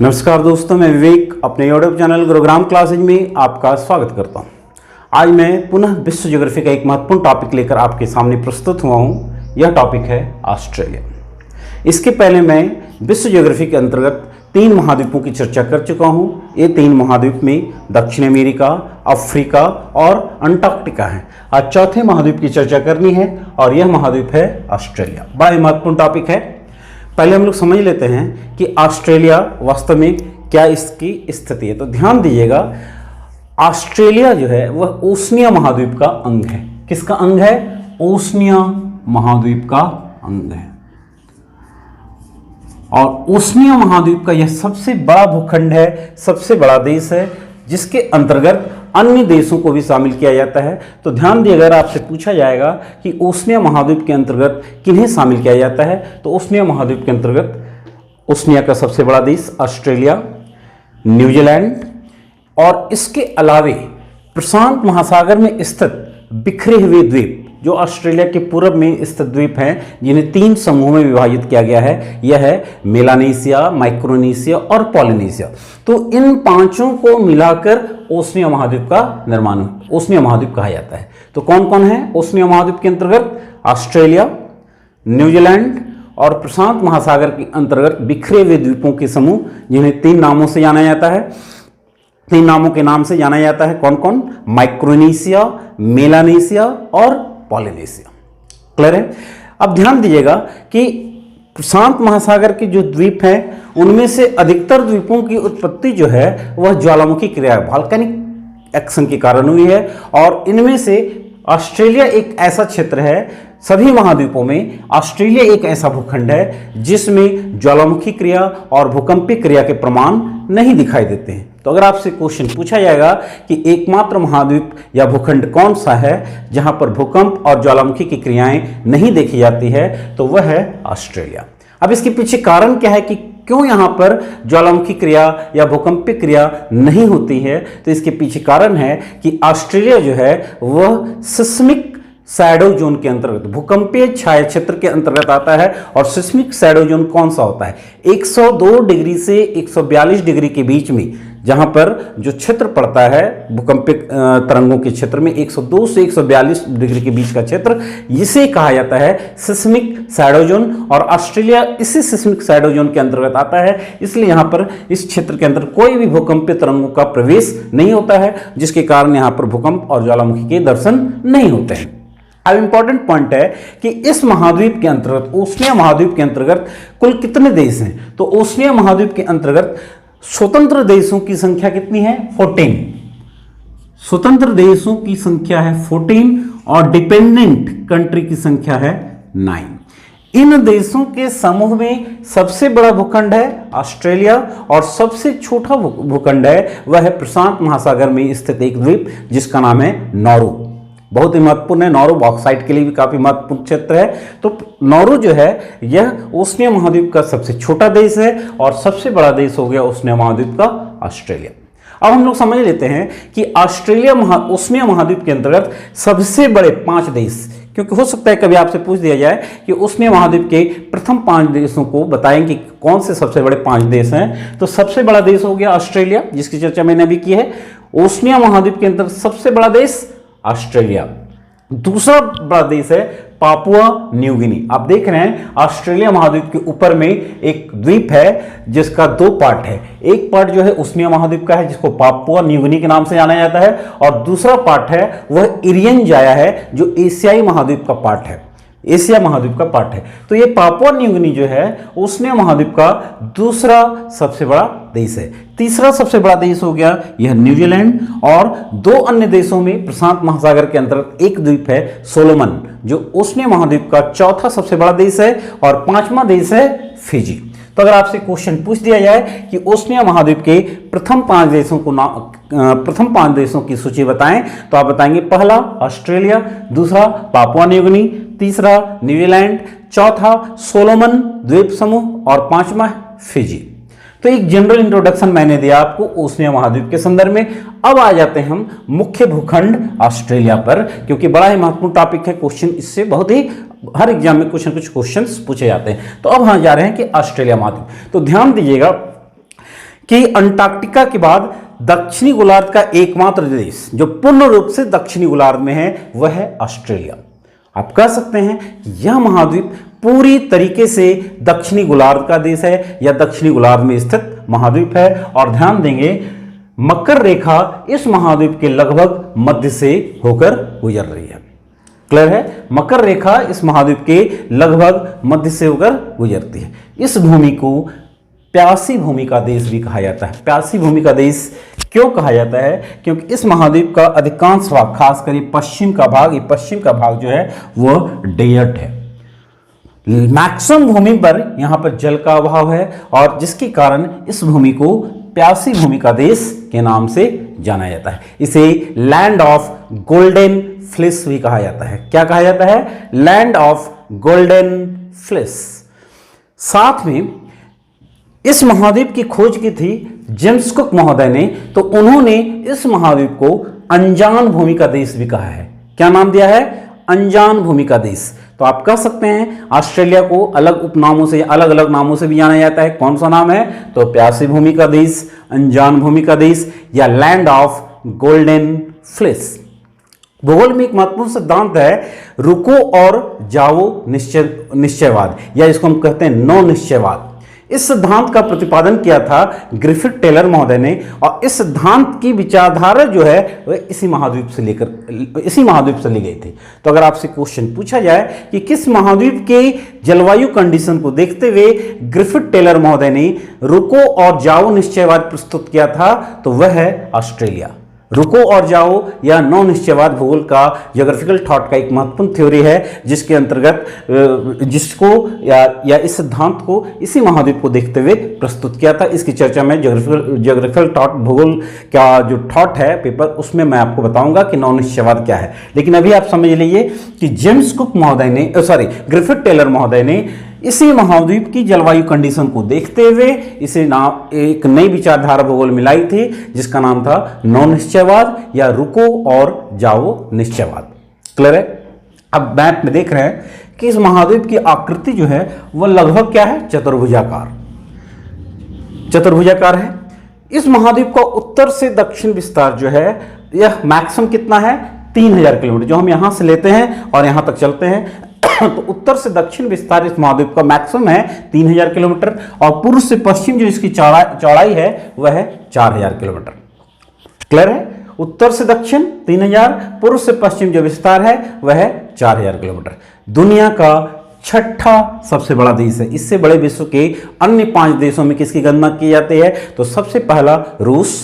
नमस्कार दोस्तों, मैं विवेक अपने यूट्यूब चैनल गुरुग्राम क्लासेज में आपका स्वागत करता हूं। आज मैं पुनः विश्व ज्योग्राफी का एक महत्वपूर्ण टॉपिक लेकर आपके सामने प्रस्तुत हुआ हूं। यह टॉपिक है ऑस्ट्रेलिया। इसके पहले मैं विश्व ज्योग्राफी के अंतर्गत 3 महाद्वीपों की चर्चा कर चुका हूं। ये 3 महाद्वीप में दक्षिण अमेरिका, अफ्रीका और अंटार्कटिका है। आज चौथे महाद्वीप की चर्चा करनी है और यह महाद्वीप है ऑस्ट्रेलिया। बड़ा ही महत्वपूर्ण टॉपिक है। पहले हम लोग समझ लेते हैं कि ऑस्ट्रेलिया वास्तव में क्या इसकी स्थिति है। तो ध्यान दीजिएगा, ऑस्ट्रेलिया जो है वह ओशनिया महाद्वीप का अंग है। किसका अंग है? ओशनिया महाद्वीप का अंग है। और ओशनिया महाद्वीप का यह सबसे बड़ा भूखंड है, सबसे बड़ा देश है, जिसके अंतर्गत अन्य देशों को भी शामिल किया जाता है। तो ध्यान दिए, अगर आपसे पूछा जाएगा कि ओशनिया महाद्वीप के अंतर्गत किन्हें शामिल किया जाता है, तो ओशनिया महाद्वीप के अंतर्गत ओशनिया का सबसे बड़ा देश ऑस्ट्रेलिया, न्यूजीलैंड और इसके अलावे प्रशांत महासागर में स्थित बिखरे हुए द्वीप जो ऑस्ट्रेलिया के पूर्व में स्थित द्वीप हैं, जिन्हें 3 समूहों में विभाजित किया गया है। यह है मेलानेशिया, माइक्रोनेशिया और पॉलिनेशिया। तो इन 5 को मिलाकर ओशनिया महाद्वीप का निर्माण ओशनिया महाद्वीप कहा जाता है। तो कौन कौन है ओशनिया महाद्वीप के अंतर्गत? ऑस्ट्रेलिया, न्यूजीलैंड और प्रशांत महासागर के अंतर्गत बिखरे हुए द्वीपों के समूह, जिन्हें 3 नामों से जाना जाता है। 3 नामों के नाम से जाना जाता है। कौन कौन? माइक्रोनेशिया, मेलानेशिया और पॉलिनेशिया। क्लियर है? अब ध्यान दीजिएगा कि प्रशांत महासागर के जो द्वीप हैं, उनमें से अधिकतर द्वीपों की उत्पत्ति जो है वह ज्वालामुखी क्रिया, वॉल्केनिक एक्शन के कारण हुई है। और इनमें से ऑस्ट्रेलिया एक ऐसा क्षेत्र है, सभी महाद्वीपों में ऑस्ट्रेलिया एक ऐसा भूखंड है जिसमें ज्वालामुखी क्रिया और भूकंपीय क्रिया के प्रमाण नहीं दिखाई देते हैं। तो अगर आपसे क्वेश्चन पूछा जाएगा कि एकमात्र महाद्वीप या भूखंड कौन सा है जहां पर भूकंप और ज्वालामुखी की क्रियाएं नहीं देखी जाती है, तो वह है ऑस्ट्रेलिया। अब इसके पीछे कारण क्या है कि क्यों यहां पर ज्वालामुखी क्रिया या भूकंपीय क्रिया नहीं होती है? तो इसके पीछे कारण है कि ऑस्ट्रेलिया जो है वह सिस्मिक शैडो जोन के अंतर्गत, भूकंपीय छाया क्षेत्र के अंतर्गत आता है। और सिस्मिक शैडो जोन कौन सा होता है? 102 डिग्री से 142 डिग्री के बीच में, जहां पर जो क्षेत्र पड़ता है भूकंपीय तरंगों के क्षेत्र में 102 से 142 डिग्री के बीच का क्षेत्र, इसे कहा जाता है सिस्मिक शैडो जोन। और ऑस्ट्रेलिया इसी सिस्मिक शैडो जोन के अंतर्गत आता है, इसलिए यहां पर इस क्षेत्र के अंदर कोई भी भूकंपीय तरंगों का प्रवेश नहीं होता है, जिसके कारण यहां पर भूकंप और ज्वालामुखी के दर्शन नहीं होते हैं। अब इंपॉर्टेंट पॉइंट है कि इस महाद्वीप के अंतर्गत, ओशनिया महाद्वीप के अंतर्गत कुल कितने देश हैं? तो ओशनिया महाद्वीप के अंतर्गत स्वतंत्र देशों की संख्या कितनी है? 14। स्वतंत्र देशों की संख्या है 14 और डिपेंडेंट कंट्री की संख्या है 9। इन देशों के समूह में सबसे बड़ा भूखंड है ऑस्ट्रेलिया और सबसे छोटा भूखंड है वह है प्रशांत महासागर में स्थित एक द्वीप जिसका नाम है नौरू। बहुत ही महत्वपूर्ण है। नौरू बॉक्साइट के लिए भी काफी महत्वपूर्ण क्षेत्र है। तो नौरू जो है यह ओशनिया महाद्वीप का सबसे छोटा देश है और सबसे बड़ा देश हो गया ओशनिया महाद्वीप का ऑस्ट्रेलिया। अब हम लोग समझ लेते हैं कि ओशनिया महाद्वीप के अंतर्गत सबसे बड़े 5 देश, क्योंकि हो सकता है कभी आपसे पूछ दिया जाए कि ओशनिया महाद्वीप के प्रथम 5 देशों को बताएं कि कौन से सबसे बड़े 5 देश हैं। तो सबसे बड़ा देश हो गया ऑस्ट्रेलिया, जिसकी चर्चा मैंने अभी की है। ओशनिया महाद्वीप के अंतर्गत सबसे बड़ा देश ऑस्ट्रेलिया। दूसरा बड़ा देश है पापुआ न्यू गिनी। आप देख रहे हैं ऑस्ट्रेलिया महाद्वीप के ऊपर में एक द्वीप है जिसका 2 पार्ट है। एक पार्ट जो है ओशनिया महाद्वीप का है जिसको पापुआ न्यू गिनी के नाम से जाना जाता है, और दूसरा पार्ट है वह इरियन जाया है जो एशियाई महाद्वीप का पार्ट है, एशिया महाद्वीप का पार्ट है। तो ये पापुआ न्यू गिनी जो है ओशनिया महाद्वीप का दूसरा सबसे बड़ा देश है। तीसरा सबसे बड़ा देश हो गया यह न्यूजीलैंड, और 2 अन्य देशों में प्रशांत महासागर के अंतर्गत एक द्वीप है सोलोमन, जो ओशनिया महाद्वीप का चौथा सबसे बड़ा देश है, और 5वां देश है फिजी। तो अगर आपसे क्वेश्चन पूछ दिया जाए कि ओशनिया महाद्वीप के प्रथम 5 देशों की सूची बताएं, तो आप बताएंगे पहला ऑस्ट्रेलिया, दूसरा पापुआ न्यू गिनी, तीसरा न्यूजीलैंड, चौथा सोलोमन द्वीप समूह और 5वां फिजी। तो एक जनरल इंट्रोडक्शन मैंने दिया आपको ओशनिया महाद्वीप के संदर्भ में। अब आ जाते हैं हम मुख्य भूखंड ऑस्ट्रेलिया पर, क्योंकि बड़ा ही महत्वपूर्ण टॉपिक है। क्वेश्चन इससे बहुत ही हर एग्जाम में कुछ क्वेश्चन पूछे जाते हैं। तो अब हम जा रहे हैं कि ऑस्ट्रेलिया महाद्वीप। तो ध्यान दीजिएगा कि अंटार्कटिका के बाद दक्षिणी गोलार्ध का एकमात्र देश जो पूर्ण रूप से दक्षिणी गोलार्ध में है वह है ऑस्ट्रेलिया। आप कह सकते हैं कि यह महाद्वीप पूरी तरीके से दक्षिणी गोलार्ध का देश है या दक्षिणी गोलार्ध में स्थित महाद्वीप है। और ध्यान देंगे मकर रेखा इस महाद्वीप के लगभग मध्य से होकर गुजर रही है। क्लियर है, मकर रेखा इस महाद्वीप के लगभग मध्य से होकर गुजरती है। इस भूमि को प्यासी भूमि का देश भी कहा जाता है। प्यासी भूमि का देश क्यों कहा जाता है? क्योंकि इस महाद्वीप का अधिकांश भाग, खासकर ये पश्चिम का भाग जो है वह डेजर्ट है। मैक्सिमम भूमि पर यहां पर जल का अभाव है और जिसके कारण इस भूमि को प्यासी भूमि का देश के नाम से जाना जाता है। इसे लैंड ऑफ गोल्डन फ्लिस भी कहा जाता है। क्या कहा जाता है? Land of golden fleece. साथ में इस महाद्वीप की खोज की थी जेम्स कुक महोदय ने, तो उन्होंने इस महाद्वीप को अनजान भूमि का देश भी कहा है। क्या नाम दिया है? अनजान भूमि का देश। तो आप कह सकते हैं ऑस्ट्रेलिया को अलग उपनामों से, अलग अलग नामों से भी जाना जाता है। कौन सा नाम है? तो प्यासी भूमि का देश, अनजान भूमि का देश या लैंड ऑफ गोल्डन फ्लिस। भूगोल में एक महत्वपूर्ण सिद्धांत है रुको और जाओ निश्चयवाद, या इसको हम कहते हैं नो निश्चयवाद। इस सिद्धांत का प्रतिपादन किया था ग्रिफिथ टेलर महोदय ने और इस सिद्धांत की विचारधारा जो है वह इसी महाद्वीप से ली गई थी। तो अगर आपसे क्वेश्चन पूछा जाए कि किस महाद्वीप के जलवायु कंडीशन को देखते हुए ग्रिफिथ टेलर महोदय ने रुको और जाओ निश्चयवाद प्रस्तुत किया था, तो वह है ऑस्ट्रेलिया। रुको और जाओ या नो निश्चयवाद भूगोल का ज्योग्राफिकल थॉट का एक महत्वपूर्ण थ्योरी है जिसके अंतर्गत जिसको या इस सिद्धांत को इसी महाद्वीप को देखते हुए प्रस्तुत किया था। इसकी चर्चा में ज्योग्राफिकल थॉट भूगोल का जो थॉट है पेपर, उसमें मैं आपको बताऊंगा कि नो निश्चयवाद क्या है। लेकिन अभी आप समझ लीजिए कि जेम्स कुक महोदय ने ग्रिफिथ टेलर महोदय ने इसी महाद्वीप की जलवायु कंडीशन को देखते हुए इसे नाम एक नई विचारधारा भूगोल मिलाई थी जिसका नाम था नो निश्चयवाद या रुको और जाओ निश्चयवाद। क्लियर है? अब मैप में देख रहे हैं कि इस महाद्वीप की आकृति जो है वह लगभग क्या है? चतुर्भुजाकार है। इस महाद्वीप का उत्तर से दक्षिण विस्तार जो है यह मैक्सिमम कितना है? 3000 किलोमीटर, जो हम यहां से लेते हैं और यहां तक चलते हैं तो उत्तर से दक्षिण विस्तार इस महाद्वीप का मैक्सिमम है 3000 किलोमीटर और पूर्व से पश्चिम जो इसकी चौड़ाई है वह है 4000 किलोमीटर। क्लियर है? उत्तर से दक्षिण 3000, पूर्व से पश्चिम जो विस्तार है वह है 4000 किलोमीटर। दुनिया का छठा सबसे बड़ा देश है। इससे बड़े विश्व के अन्य 5 देशों में किसकी गणना की जाती है? तो सबसे पहला रूस,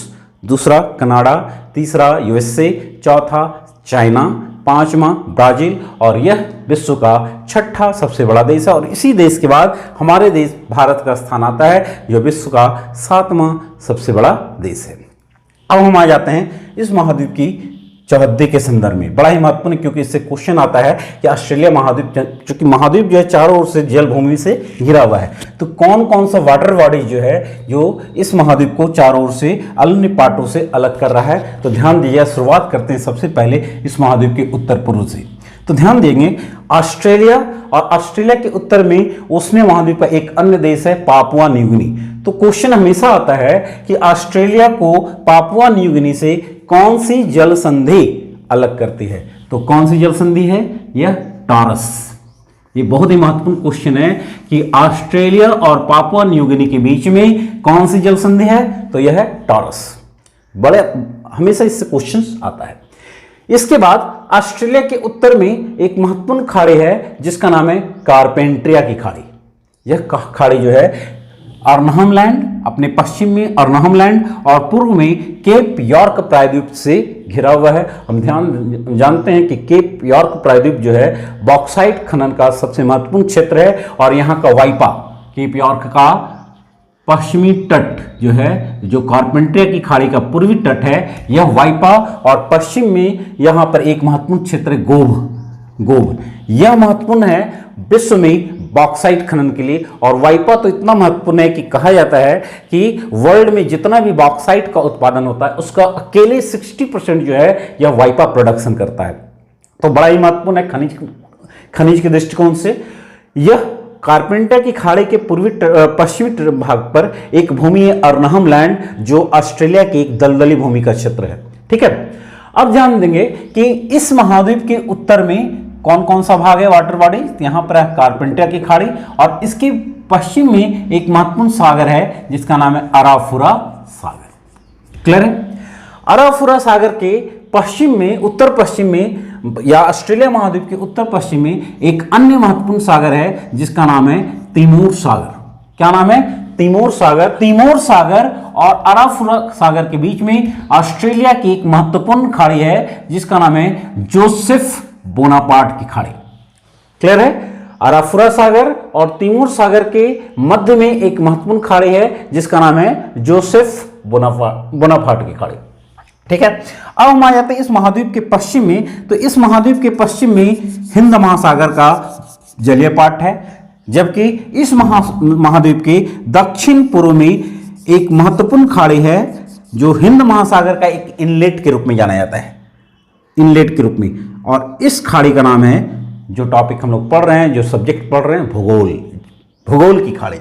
दूसरा कनाडा, तीसरा यूएसए, चौथा चाइना, पांचवा ब्राजील और यह विश्व का छठा सबसे बड़ा देश है। और इसी देश के बाद हमारे देश भारत का स्थान आता है जो विश्व का 7वां सबसे बड़ा देश है। अब हम आ जाते हैं इस महाद्वीप की चौहद्दी के संदर्भ में। बड़ा ही महत्वपूर्ण, क्योंकि इससे क्वेश्चन आता है कि ऑस्ट्रेलिया महाद्वीप, चूंकि महाद्वीप जो है चारों ओर से जल भूमि से घिरा हुआ है, तो कौन कौन सा वाटर बॉडी जो है जो इस महाद्वीप को चारों ओर से अन्य पार्टों से अलग कर रहा है? तो ध्यान दीजिए, शुरुआत करते हैं सबसे पहले इस महाद्वीप के उत्तर पूर्व से। तो ध्यान देंगे ऑस्ट्रेलिया, और ऑस्ट्रेलिया के उत्तर में ओशिनिया महाद्वीप का एक अन्य देश है पापुआ न्यू गिनी। तो क्वेश्चन हमेशा आता है कि ऑस्ट्रेलिया को पापुआ न्यू गिनी से कौन सी जल संधि अलग करती है? तो कौन सी जल संधि है? यह टॉरस। ये बहुत ही महत्वपूर्ण क्वेश्चन है कि ऑस्ट्रेलिया और पापुआ न्यू गिनी के बीच में कौन सी जल संधि है? तो यह है टॉरस। बड़े हमेशा इससे क्वेश्चन आता है। इसके बाद ऑस्ट्रेलिया के उत्तर में एक महत्वपूर्ण खाड़ी है जिसका नाम है कारपेंट्रिया की खाड़ी। यह खाड़ी जो है अर्नहम लैंड, अपने पश्चिम में अर्नहम लैंड और पूर्व में केप यॉर्क प्रायद्वीप से घिरा हुआ है। हम जानते हैं कि केप यॉर्क प्रायद्वीप जो है बॉक्साइट खनन का सबसे महत्वपूर्ण क्षेत्र है और यहाँ का वाइपा, केप यॉर्क का पश्चिमी तट जो है, जो कारपेंट्रिया की खाड़ी का पूर्वी तट है, यह वाइपा, और पश्चिम में यहाँ पर एक महत्वपूर्ण क्षेत्र है गोब। यह महत्वपूर्ण है विश्व में बॉक्साइट खनन के लिए। और वाइपा तो इतना महत्वपूर्ण है कि कहा जाता है कि वर्ल्ड में जितना भी बॉक्साइट का उत्पादन होता है उसका अकेले 60% जो है यह वाइपा प्रोडक्शन करता है। तो बड़ा ही महत्वपूर्ण है खनिज के दृष्टिकोण से। यह कारपेंटर की खाड़ी के पश्चिमी भाग पर एक भूमि है अर्नहम लैंड, जो ऑस्ट्रेलिया की एक दलदली भूमि का क्षेत्र है। ठीक है, अब ध्यान देंगे कि इस महाद्वीप के उत्तर में कौन कौन सा भाग है वाटर बॉडी। यहां पर है कारपेंटर की खाड़ी, और इसके पश्चिम में एक महत्वपूर्ण सागर है जिसका नाम है अराफुरा सागर। क्लियर है? अराफुरा सागर के पश्चिम में, उत्तर पश्चिम में, या ऑस्ट्रेलिया महाद्वीप के उत्तर पश्चिम में एक अन्य महत्वपूर्ण सागर है जिसका नाम है तिमोर सागर। क्या नाम है? तिमोर सागर। तिमोर सागर और अराफुरा सागर के बीच में ऑस्ट्रेलिया की एक महत्वपूर्ण खाड़ी है जिसका नाम है जोसेफ बोनापार्ट की खाड़ी। क्लियर है? अराफुरा सागर और तिमोर सागर के मध्य में एक महत्वपूर्ण खाड़ी है जिसका नाम है जोसेफ बोनापार्ट की खाड़ी। ठीक है, अब हम आ जाते हैं इस महाद्वीप के पश्चिम में। तो इस महाद्वीप के पश्चिम में हिंद महासागर का जलीय पाट है, जबकि इस महाद्वीप के दक्षिण पूर्व में एक महत्वपूर्ण खाड़ी है जो हिंद महासागर का एक इनलेट के रूप में जाना जाता है, इनलेट के रूप में। और इस खाड़ी का नाम है, जो टॉपिक हम लोग पढ़ रहे हैं, जो सब्जेक्ट पढ़ रहे हैं, भूगोल, भूगोल की खाड़ी।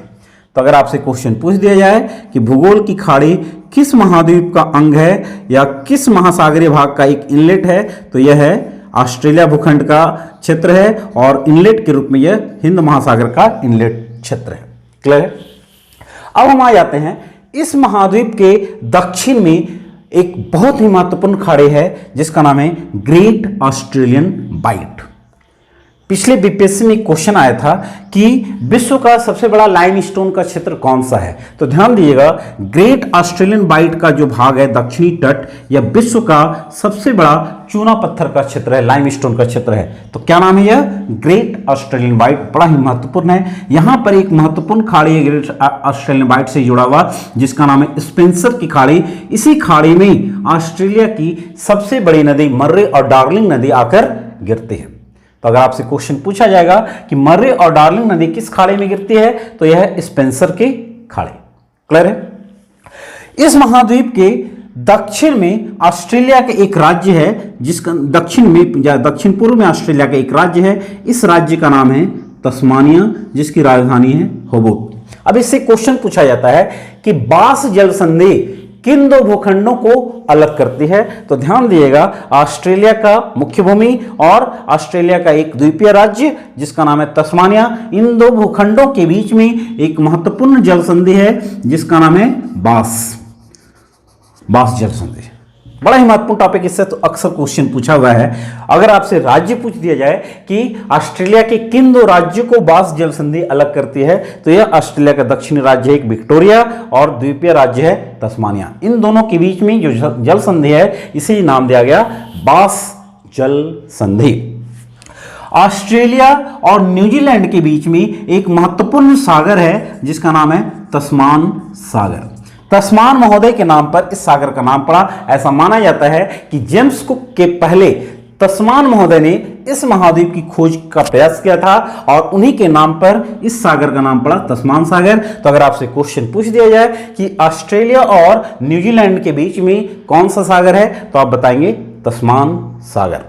तो अगर आपसे क्वेश्चन पूछ दिया जाए कि भूगोल की खाड़ी किस महाद्वीप का अंग है या किस महासागरीय भाग का एक इनलेट है, तो यह है ऑस्ट्रेलिया भूखंड का क्षेत्र है, और इनलेट के रूप में यह हिंद महासागर का इनलेट क्षेत्र है। क्लियर है? अब हम आ जाते हैं इस महाद्वीप के दक्षिण में एक बहुत ही महत्वपूर्ण खाड़ी है जिसका नाम है ग्रेट ऑस्ट्रेलियन बाइट। पिछले बीपीएससी में क्वेश्चन आया था कि विश्व का सबसे बड़ा लाइमस्टोन का क्षेत्र कौन सा है। तो ध्यान दीजिएगा, ग्रेट ऑस्ट्रेलियन बाइट का जो भाग है दक्षिणी तट, यह विश्व का सबसे बड़ा चूना पत्थर का क्षेत्र है, लाइमस्टोन का क्षेत्र है। तो क्या नाम है? यह ग्रेट ऑस्ट्रेलियन बाइट, बड़ा ही महत्वपूर्ण है। यहां पर एक महत्वपूर्ण खाड़ी है ग्रेट ऑस्ट्रेलियन बाइट से जुड़ा हुआ जिसका नाम है स्पेंसर की खाड़ी। इसी खाड़ी में ऑस्ट्रेलिया की सबसे बड़ी नदी मर्रे और डार्लिंग नदी आकर गिरती है। तो अगर आपसे क्वेश्चन पूछा जाएगा कि मर्रे और डार्लिंग नदी किस खाड़ी में गिरती है, तो यह है स्पेंसर की खाड़ी। क्लियर है? इस महाद्वीप के दक्षिण में ऑस्ट्रेलिया के एक राज्य है जिसका दक्षिण में या दक्षिण पूर्व में ऑस्ट्रेलिया का एक राज्य है। इस राज्य का नाम है तस्मानिया, जिसकी राजधानी है होबार्ट। अब इससे क्वेश्चन पूछा जाता है कि बास जल संधि किन दो भूखंडों को अलग करती है। तो ध्यान दिएगा, ऑस्ट्रेलिया का मुख्य भूमि और ऑस्ट्रेलिया का एक द्वीपीय राज्य जिसका नाम है तस्मानिया, इन दो भूखंडों के बीच में एक महत्वपूर्ण जल संधि है जिसका नाम है बास जल संधि। बड़ा ही महत्वपूर्ण टॉपिक, इससे तो अक्सर क्वेश्चन पूछा हुआ है। अगर आपसे राज्य पूछ दिया जाए कि ऑस्ट्रेलिया के किन दो राज्यों को बास जल संधि अलग करती है, तो यह ऑस्ट्रेलिया का दक्षिणी राज्य है एक विक्टोरिया और द्वीपीय राज्य है तस्मानिया। इन दोनों के बीच में जो जल संधि है इसे नाम दिया गया बास जल संधि। ऑस्ट्रेलिया और न्यूजीलैंड के बीच में एक महत्वपूर्ण सागर है जिसका नाम है तस्मान सागर। तस्मान महोदय के नाम पर इस सागर का नाम पड़ा। ऐसा माना जाता है कि जेम्स कुक के पहले तस्मान महोदय ने इस महाद्वीप की खोज का प्रयास किया था और उन्हीं के नाम पर इस सागर का नाम पड़ा तस्मान सागर। तो अगर आपसे क्वेश्चन पूछ दिया जाए कि ऑस्ट्रेलिया और न्यूजीलैंड के बीच में कौन सा सागर है, तो आप बताएंगे तस्मान सागर।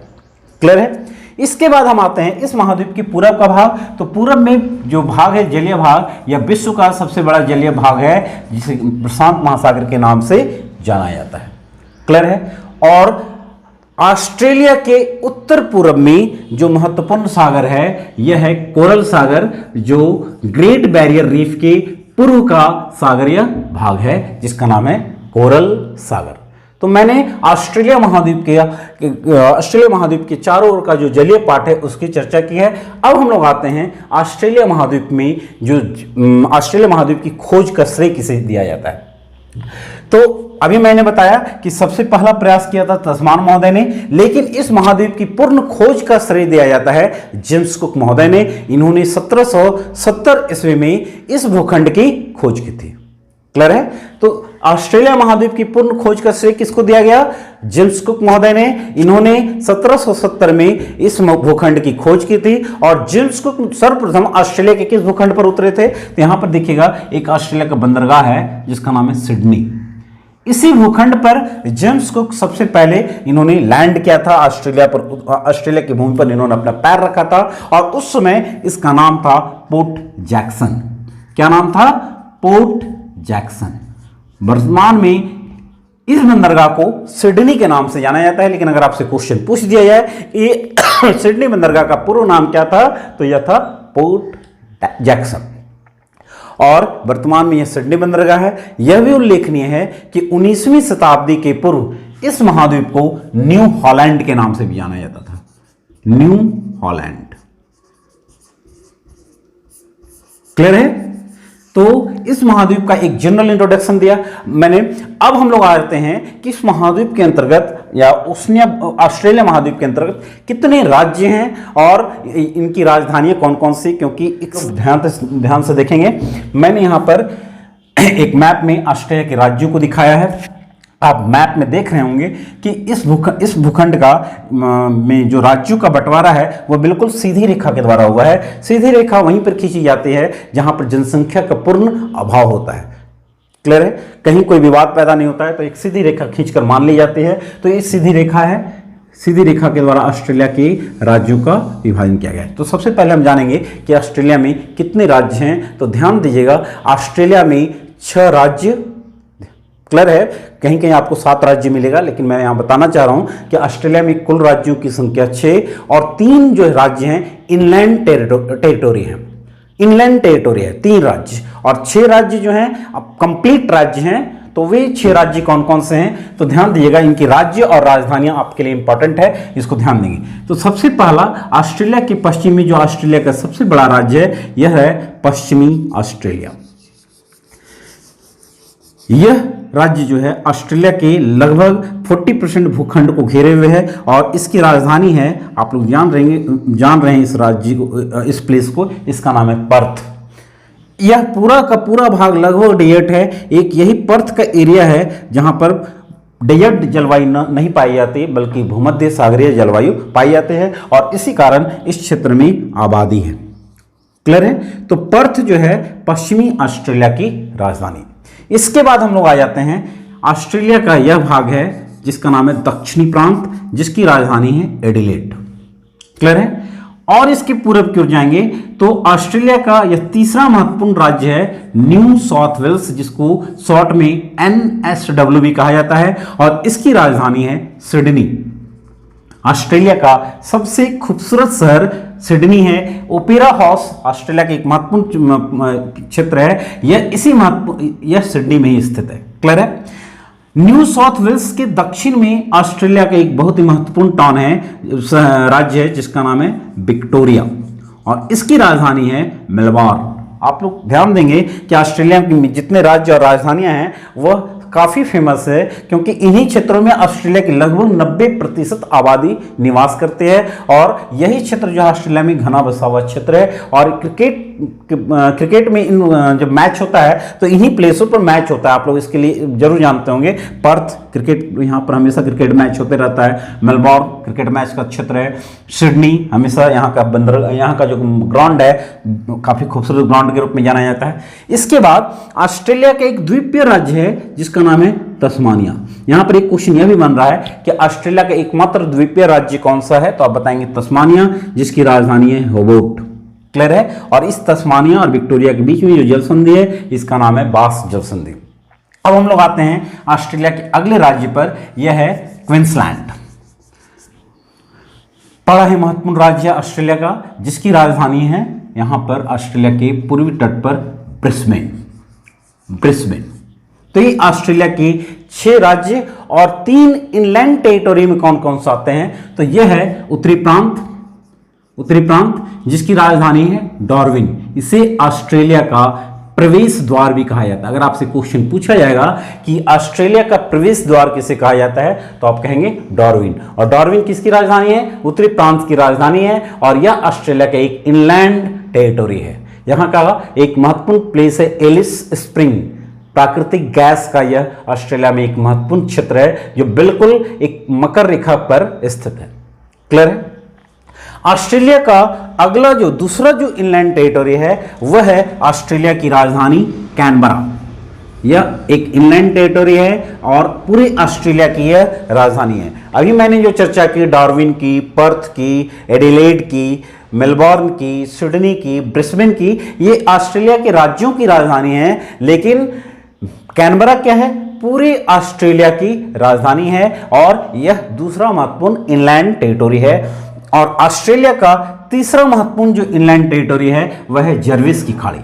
क्लियर है? इसके बाद हम आते हैं इस महाद्वीप के पूरब का भाग। तो पूरब में जो भाग है जलीय भाग, यह विश्व का सबसे बड़ा जलीय भाग है जिसे प्रशांत महासागर के नाम से जाना जाता है। क्लियर है? और ऑस्ट्रेलिया के उत्तर पूर्व में जो महत्वपूर्ण सागर है यह है कोरल सागर, जो ग्रेट बैरियर रीफ के पूर्व का सागरीय भाग है जिसका नाम है कोरल सागर। तो मैंने ऑस्ट्रेलिया महाद्वीप के चारों ओर का जो जलीय पार्ट है उसकी चर्चा की है। अब हम लोग आते हैं ऑस्ट्रेलिया महाद्वीप में, जो ऑस्ट्रेलिया महाद्वीप की खोज का श्रेय किसे दिया जाता है। तो अभी मैंने बताया कि सबसे पहला प्रयास किया था तस्मान महोदय ने, लेकिन इस महाद्वीप की पूर्ण खोज का श्रेय दिया जाता है जेम्स कुक महोदय ने। इन्होंने 1770 ईस्वी में इस भूखंड की खोज की थी। क्लियर है? तो ऑस्ट्रेलिया महाद्वीप की पूर्ण खोज का श्रेय किसको दिया गया? जेम्स कुक महोदय ने। इन्होंने 1770 में इस भूखंड की खोज की थी और जेम्स कुक सर्वप्रथम ऑस्ट्रेलिया के किस भूखंड पर उतरे थे? तो यहां पर देखिएगा एक ऑस्ट्रेलिया का बंदरगाह है जिसका नाम है सिडनी। इसी भूखंड पर जेम्स कुक सबसे पहले इन्होंने लैंड किया था, ऑस्ट्रेलिया की भूमि पर इन्होंने अपना पैर रखा था और उस समय इसका नाम था पोर्ट जैक्सन। क्या नाम था? Port Jackson. वर्तमान में इस बंदरगाह को सिडनी के नाम से जाना जाता है, लेकिन अगर आपसे क्वेश्चन पूछ दिया जाए ये सिडनी बंदरगाह का पूर्व नाम क्या था, तो यह था पोर्ट जैक्सन। और वर्तमान में यह सिडनी बंदरगाह है। यह भी उल्लेखनीय है कि 19वीं शताब्दी के पूर्व इस महाद्वीप को न्यू हॉलैंड के नाम से भी जाना जाता था। New Holland. क्लियर है? तो इस महाद्वीप का एक जनरल इंट्रोडक्शन दिया मैंने। अब हम लोग आ जाते हैं कि इस महाद्वीप के अंतर्गत या ऑस्ट्रेलिया महाद्वीप के अंतर्गत कितने राज्य हैं और इनकी राजधानियां कौन कौन सी, क्योंकि एक ध्यान से देखेंगे। मैंने यहां पर एक मैप में ऑस्ट्रेलिया के राज्यों को दिखाया है। आप मैप में देख रहे होंगे कि इस भूखंड का में जो राज्यों का बंटवारा है वह बिल्कुल सीधी रेखा के द्वारा हुआ है। सीधी रेखा वहीं पर खींची जाती है जहां पर जनसंख्या का पूर्ण अभाव होता है। क्लियर है? कहीं कोई विवाद पैदा नहीं होता है तो एक सीधी रेखा खींचकर मान ली जाती है। तो ये सीधी रेखा है। सीधी रेखा के द्वारा ऑस्ट्रेलिया के राज्यों का विभाजन किया गया है। तो सबसे पहले हम जानेंगे कि ऑस्ट्रेलिया में कितने राज्य हैं। तो ध्यान दीजिएगा, ऑस्ट्रेलिया में 6 राज्य। क्लियर है? कहीं कहीं आपको 7 राज्य मिलेगा, लेकिन मैं यहां बताना चाह रहा हूं कि ऑस्ट्रेलिया में कुल राज्यों की संख्या 6 और 3 जो राज्य हैं इनलैंड टेरिटोरी हैं। इनलैंड टेरिटोरी है 3 राज्य और 6 राज्य जो हैं अब कंप्लीट राज्य हैं। तो वे 6 राज्य कौन कौन से हैं? तो ध्यान दीजिएगा, इनकी राज्य और राजधानियां आपके लिए इंपॉर्टेंट है, इसको ध्यान देंगे। तो सबसे पहला ऑस्ट्रेलिया के पश्चिम में जो ऑस्ट्रेलिया का सबसे बड़ा राज्य है यह है पश्चिमी ऑस्ट्रेलिया। यह राज्य जो है ऑस्ट्रेलिया के लगभग 40% भूखंड को घेरे हुए है और इसकी राजधानी है, आप लोग जान रहे हैं इस राज्य को, इस प्लेस को, इसका नाम है पर्थ। यह पूरा का पूरा भाग लगभग डेजर्ट है। एक यही पर्थ का एरिया है जहां पर डेजर्ट जलवायु नहीं पाई जाती बल्कि भूमध्य सागरीय जलवायु पाई जाती है और इसी कारण इस क्षेत्र में आबादी है। क्लियर है? तो पर्थ जो है पश्चिमी ऑस्ट्रेलिया की राजधानी। इसके बाद हम लोग आ जाते हैं ऑस्ट्रेलिया का यह भाग है जिसका नाम है दक्षिणी प्रांत, जिसकी राजधानी है एडिलेड। क्लियर है? और इसके पूरब की ओर जाएंगे तो ऑस्ट्रेलिया का यह तीसरा महत्वपूर्ण राज्य है न्यू साउथ वेल्स, जिसको शॉर्ट में NSW भी कहा जाता है और इसकी राजधानी है सिडनी। ऑस्ट्रेलिया का सबसे खूबसूरत शहर सिडनी है। ओपेरा हाउस ऑस्ट्रेलिया का एक महत्वपूर्ण क्षेत्र है। यह सिडनी में ही स्थित है। क्लियर है? न्यू साउथ वेल्स के दक्षिण में ऑस्ट्रेलिया का एक बहुत ही महत्वपूर्ण टाउन है, राज्य है, जिसका नाम है विक्टोरिया और इसकी राजधानी है मेलबर्न। आप लोग ध्यान देंगे कि ऑस्ट्रेलिया में जितने राज्य और राजधानियां हैं वह काफ़ी फेमस है क्योंकि इन्हीं क्षेत्रों में ऑस्ट्रेलिया की लगभग 90% आबादी निवास करते हैं और यही क्षेत्र जो ऑस्ट्रेलिया में घना बसा हुआ क्षेत्र है। और क्रिकेट में जब मैच होता है तो इन्हीं प्लेसों पर मैच होता है। आप लोग इसके लिए जरूर जानते होंगे। पर्थ क्रिकेट, यहाँ पर हमेशा क्रिकेट मैच होते रहता है। मेलबर्न क्रिकेट मैच का क्षेत्र है। सिडनी हमेशा यहाँ का जो ग्राउंड है काफ़ी खूबसूरत ग्राउंड के रूप में जाना जाता है। इसके बाद ऑस्ट्रेलिया का एक द्वीपीय राज्य है जिसका नाम है तस्मानिया। यहां पर एक क्वेश्चन यह भी बन रहा है कि ऑस्ट्रेलिया का एकमात्र द्वीपीय राज्य कौन सा है, तो आप बताएंगे तस्मानिया, जिसकी राजधानी है होबार्ट। क्लियर है? और इस तस्मानिया और विक्टोरिया के बीच में जो जल संधि है इसका नाम है बास जल संधि। अब हम लोग आते हैं ऑस्ट्रेलिया के अगले राज्य पर, यह है क्वींसलैंड। बड़ा ही महत्वपूर्ण राज्य है ऑस्ट्रेलिया का, जिसकी राजधानी है यहां पर ऑस्ट्रेलिया के पूर्वी तट पर ब्रिस्बेन। तो ये ऑस्ट्रेलिया के 6 राज्य और 3 इनलैंड टेरिटोरी में कौन कौन से आते हैं, तो यह है उत्तरी प्रांत जिसकी राजधानी है डार्विन। इसे ऑस्ट्रेलिया का प्रवेश द्वार भी कहा जाता है। अगर आपसे क्वेश्चन पूछा जाएगा कि ऑस्ट्रेलिया का प्रवेश द्वार किसे कहा जाता है तो आप कहेंगे डार्विन। और डार्विन किसकी राजधानी है? उत्तरी प्रांत की राजधानी है और यह ऑस्ट्रेलिया का एक इनलैंड टेरिटोरी है। यहाँ का एक महत्वपूर्ण प्लेस है एलिस स्प्रिंग। प्राकृतिक गैस का यह ऑस्ट्रेलिया में एक महत्वपूर्ण क्षेत्र है जो बिल्कुल एक मकर रेखा पर स्थित है। क्लियर है? ऑस्ट्रेलिया का अगला दूसरा जो इनलैंड टेरिटोरी है वह है ऑस्ट्रेलिया की राजधानी कैनबरा। यह एक इनलैंड टेरिटोरी है और पूरे ऑस्ट्रेलिया की यह राजधानी है। अभी मैंने जो चर्चा की, डार्विन की, पर्थ की, एडिलेड की, मेलबॉर्न की, सिडनी की, ब्रिस्बेन की, ये ऑस्ट्रेलिया के राज्यों की राजधानी है। लेकिन कैनबरा क्या है? पूरे ऑस्ट्रेलिया की राजधानी है और यह दूसरा महत्वपूर्ण इनलैंड टेरिटोरी है। और ऑस्ट्रेलिया का तीसरा महत्वपूर्ण जो इनलैंड टेरिटोरी है वह है जर्विस की खाड़ी।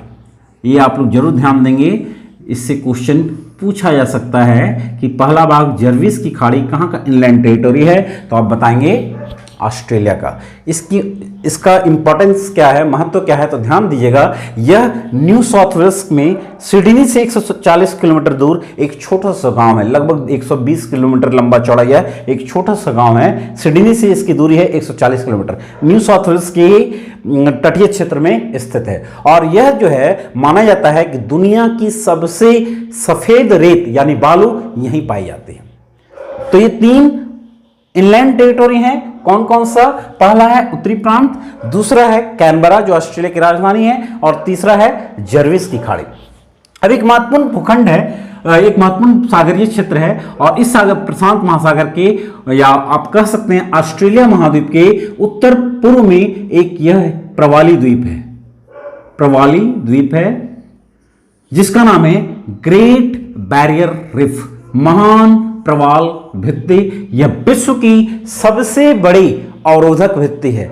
ये आप लोग जरूर ध्यान देंगे, इससे क्वेश्चन पूछा जा सकता है कि पहला भाग जर्विस की खाड़ी कहाँ का इनलैंड टेरिटोरी है, तो आप बताएंगे ऑस्ट्रेलिया का। इसका इंपॉर्टेंस क्या है, महत्व क्या है, तो ध्यान दीजिएगा। यह न्यू साउथ वेल्स में सिडनी से 140 किलोमीटर दूर एक छोटा सा गांव है, लगभग 120 किलोमीटर लंबा चौड़ा यह एक छोटा सा गांव है। सिडनी से इसकी दूरी है 140 किलोमीटर। न्यू साउथ वेल्स के तटीय क्षेत्र में स्थित है और यह जो है माना जाता है कि दुनिया की सबसे सफेद रेत यानी बालू यहीं पाई जाती है। तो ये 3 इनलैंड टेरिटोरी हैं। कौन कौन सा? पहला है उत्तरी प्रांत, दूसरा है कैनबरा जो ऑस्ट्रेलिया की राजधानी है और तीसरा है जर्विस की खाड़ी। अब एक महत्वपूर्ण भूखंड है, एक महत्वपूर्ण सागरीय क्षेत्र है और इस सागर प्रशांत महासागर के, या आप कह सकते हैं ऑस्ट्रेलिया महाद्वीप के उत्तर पूर्व में एक यह प्रवाली द्वीप है। प्रवाली द्वीप है जिसका नाम है ग्रेट बैरियर रिफ, महान प्रवाल भित्ति। यह विश्व की सबसे बड़ी अवरोधक भित्ति है,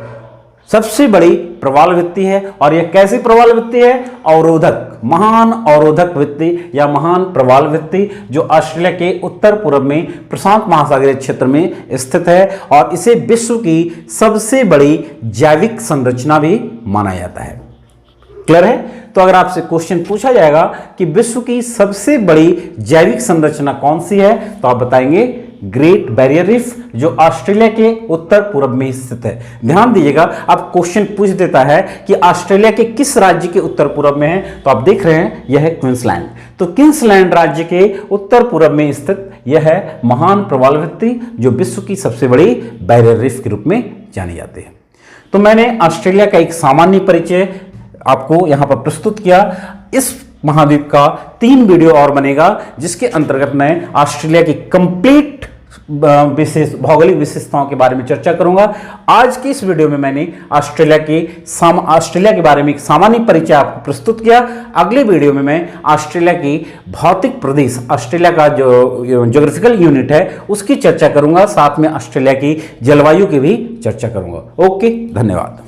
सबसे बड़ी प्रवाल भित्ति है। और यह कैसी प्रवाल भित्ति है? अवरोधक, महान अवरोधक भित्ति या महान प्रवाल भित्ति, जो ऑस्ट्रेलिया के उत्तर पूर्व में प्रशांत महासागरीय क्षेत्र में स्थित है और इसे विश्व की सबसे बड़ी जैविक संरचना भी माना जाता है। क्लियर है? तो अगर आपसे क्वेश्चन पूछा जाएगा कि विश्व की सबसे बड़ी जैविक संरचना कौन सी है, तो आप बताएंगे ग्रेट बैरियर रीफ, जो ऑस्ट्रेलिया के उत्तर पूर्व में स्थित है। ध्यान दीजिएगा, अब क्वेश्चन पूछ देता है कि ऑस्ट्रेलिया के किस राज्य के उत्तर पूर्व में है, तो आप देख रहे हैं यह है क्वींसलैंड। तो क्वींसलैंड राज्य के उत्तर पूर्व में स्थित यह है महान प्रवाल भित्ति, जो विश्व की सबसे बड़ी बैरियर रीफ के रूप में जानी जाती है। तो मैंने ऑस्ट्रेलिया का एक सामान्य परिचय आपको यहां पर प्रस्तुत किया। इस महाद्वीप का 3 वीडियो और बनेगा जिसके अंतर्गत मैं ऑस्ट्रेलिया की कंप्लीट विशेष भौगोलिक विशेषताओं के बारे में चर्चा करूंगा। आज की इस वीडियो में मैंने ऑस्ट्रेलिया के बारे में एक सामान्य परिचय आपको प्रस्तुत किया। अगले वीडियो में मैं ऑस्ट्रेलिया की भौतिक प्रदेश, ऑस्ट्रेलिया का जो ज्योग्राफिकल यूनिट है उसकी चर्चा करूंगा, साथ में ऑस्ट्रेलिया की जलवायु की भी चर्चा करूंगा। ओके, धन्यवाद।